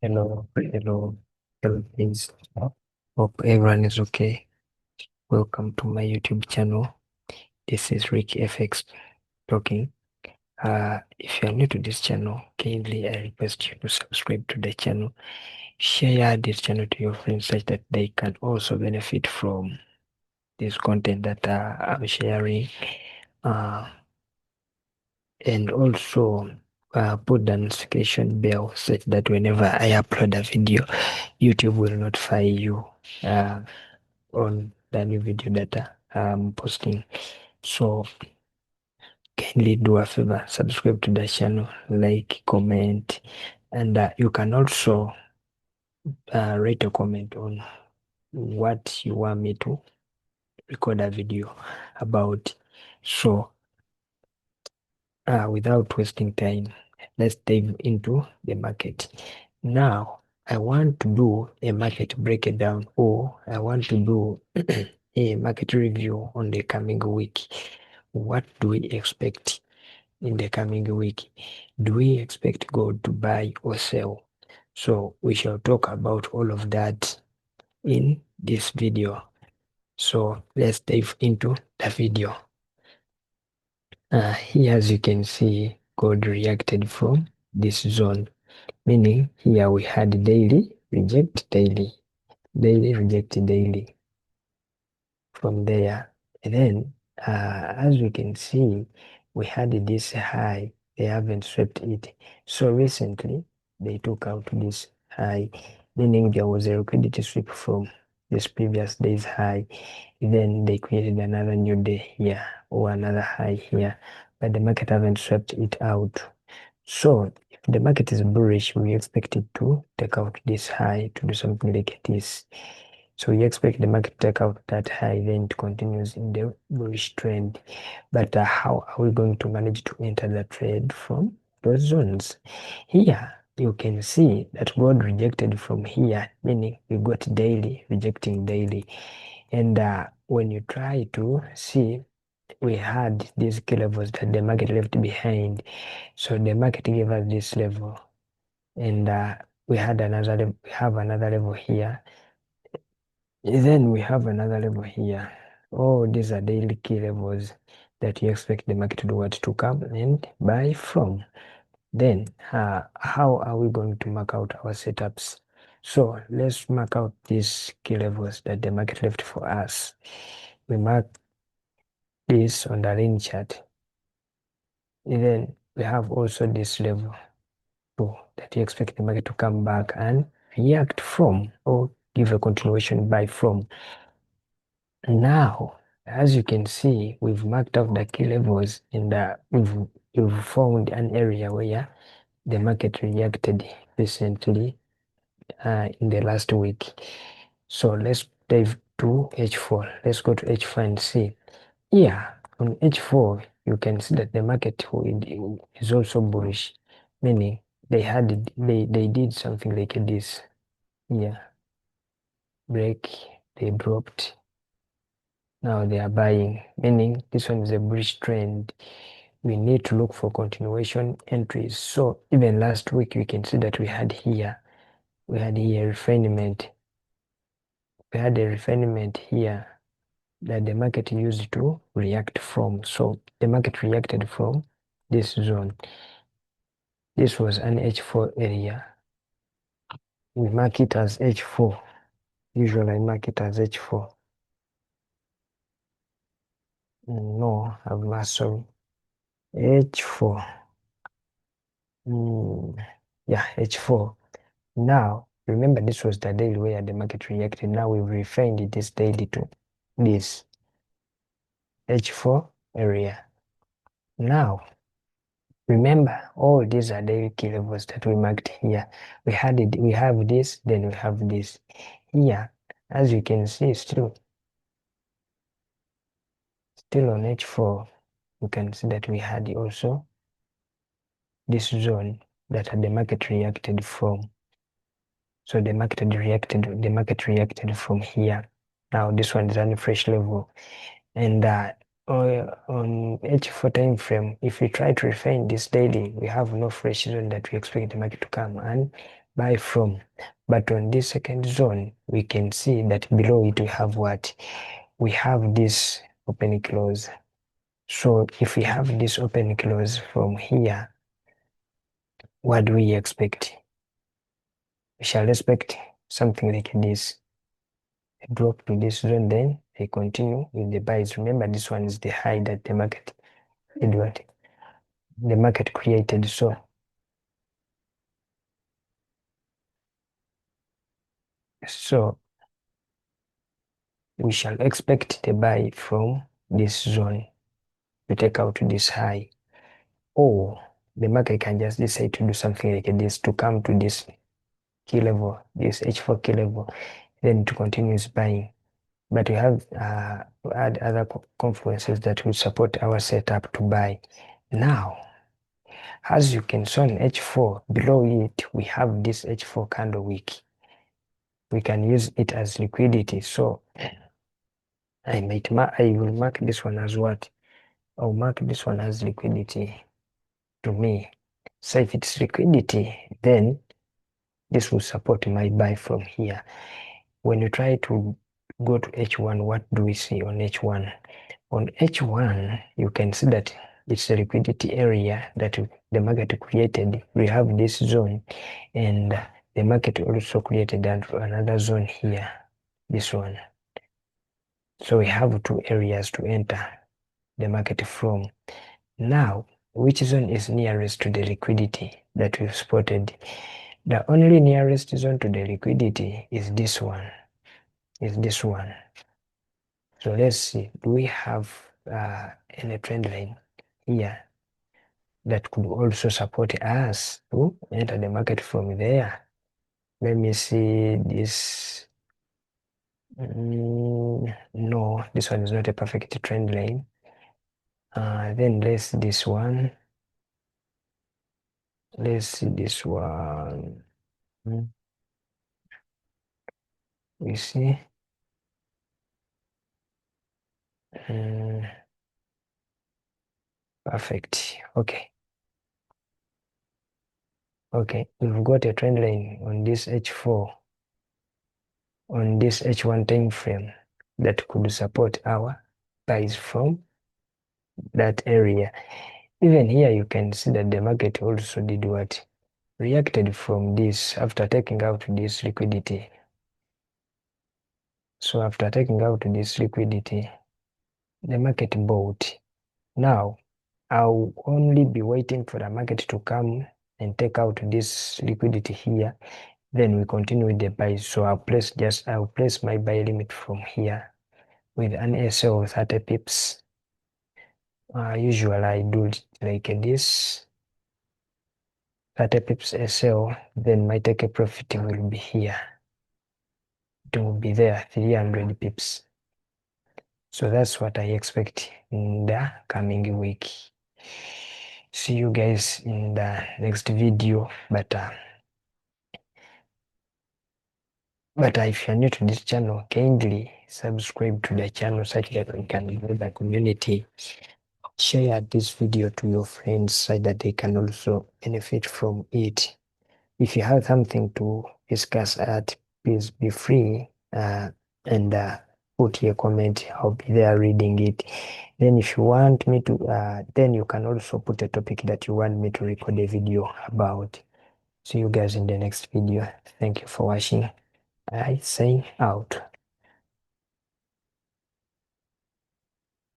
Hello, please. Hope everyone is okay. Welcome to my YouTube channel. This is RICHIE FX talking. If you are new to this channel, kindly I request you to subscribe to the channel. Share this channel to your friends such that they can also benefit from this content that I'm sharing. And also put the notification bell such that whenever I upload a video, YouTube will notify you on the new video that I'm posting. So kindly do a favor, subscribe to the channel, like, comment, and you can also write a comment on what you want me to record a video about. So without wasting time, let's dive into the market. Now, I want to do a market breakdown, or I want to do a market review on the coming week. What do we expect in the coming week? Do we expect gold to buy or sell? So we shall talk about all of that in this video. So let's dive into the video. Here, as you can see, gold reacted from this zone, meaning here we had daily, reject daily, daily, reject daily. From there, and then as we can see, we had this high, they haven't swept it. So recently, they took out this high, meaning there was a liquidity sweep from this previous day's high. Then they created another new day here or another high here, but the market haven't swept it out. So if the market is bullish, we expect it to take out this high to do something like this. So we expect the market to take out that high, then it continues in the bullish trend. But how are we going to manage to enter the trade from those zones? Here you can see that gold rejected from here, meaning we got daily, rejecting daily. And when you try to see, we had these key levels that the market left behind. So the market gave us this level, and we have another level here. Then we have another level here. Oh, these are daily key levels that you expect the market to do what to come and buy from. Then how are we going to mark out our setups? So let's mark out these key levels that the market left for us. We mark this on the range chart. And then we have also this level too, that you expect the market to come back and react from, or give a continuation buy from. Now, as you can see, we've marked out the key levels and we've found an area where the market reacted recently in the last week. So let's dive to H4. Let's go to H4 and see. Yeah, on H4, you can see that the market is also bullish, meaning they did something like this. Yeah, break, they dropped. Now they are buying, meaning this one is a bullish trend. We need to look for continuation entries. So even last week, you can see that we had here refinement. We had a refinement here that the market used to react from. So the market reacted from this zone. This was an H4 area. We mark it as H4. Usually I mark it as H4. No, I've marked, sorry. H4. Yeah, H4. Now, remember this was the daily where the market reacted. Now we've refined this daily to this H4 area. Now, remember all these are daily key levels that we marked here. We have this, then we have this. Here, as you can see, still on H4, you can see that we had also this zone that the market reacted from. So the market reacted from here. Now this one is on a fresh level. And on H4 time frame, if we try to refine this daily, we have no fresh zone that we expect the market to come and buy from. But on this second zone, we can see that below it we have what? We have this open close. So if we have this open close from here, what do we expect? We shall expect something like this. A drop to this zone, then they continue with the buys. Remember, this one is the high that the market did what? The market created. So we shall expect the buy from this zone to take out this high. Or the market can just decide to do something like this to come to this key level, this H4 key level, then to continue buying. But we have add other confluences that will support our setup to buy. Now, as you can see on H4, below it, we have this H4 candle wick. We can use it as liquidity. So I will mark this one as what? I'll mark this one as liquidity to me. So if it's liquidity, then this will support my buy from here. When you try to go to H1, what do we see on H1? On H1, you can see that it's a liquidity area that the market created. We have this zone, and the market also created another zone here, this one. So we have two areas to enter the market from. Now, which zone is nearest to the liquidity that we've spotted? The only nearest zone to the liquidity is this one. So let's see, do we have any trend line here that could also support us to enter the market from there? Let me see this. No, this one is not a perfect trend line. Then let's see this one. Let's see this one. We see. Perfect. Okay. Okay, we've got a trend line on this H4, on this H1 time frame that could support our buys from that area. Even here you can see that the market also did what? Reacted from this after taking out this liquidity. So after taking out this liquidity, the market bought. Now, I'll only be waiting for the market to come and take out this liquidity here. Then we continue with the buys. So I'll place my buy limit from here with an SL of 30 pips. Usually I do it like this, 30 pips SL, then my take profit will be here. It will be there, 300 pips. So that's what I expect in the coming week. See you guys in the next video. But if you're new to this channel, kindly subscribe to the channel such that we can build the community. Share this video to your friends so that they can also benefit from it. If you have something to discuss please be free and put your comment. I'll be there reading it. Then if you want me to, then you can also put a topic that you want me to record a video about. See you guys in the next video. Thank you for watching. I sign out.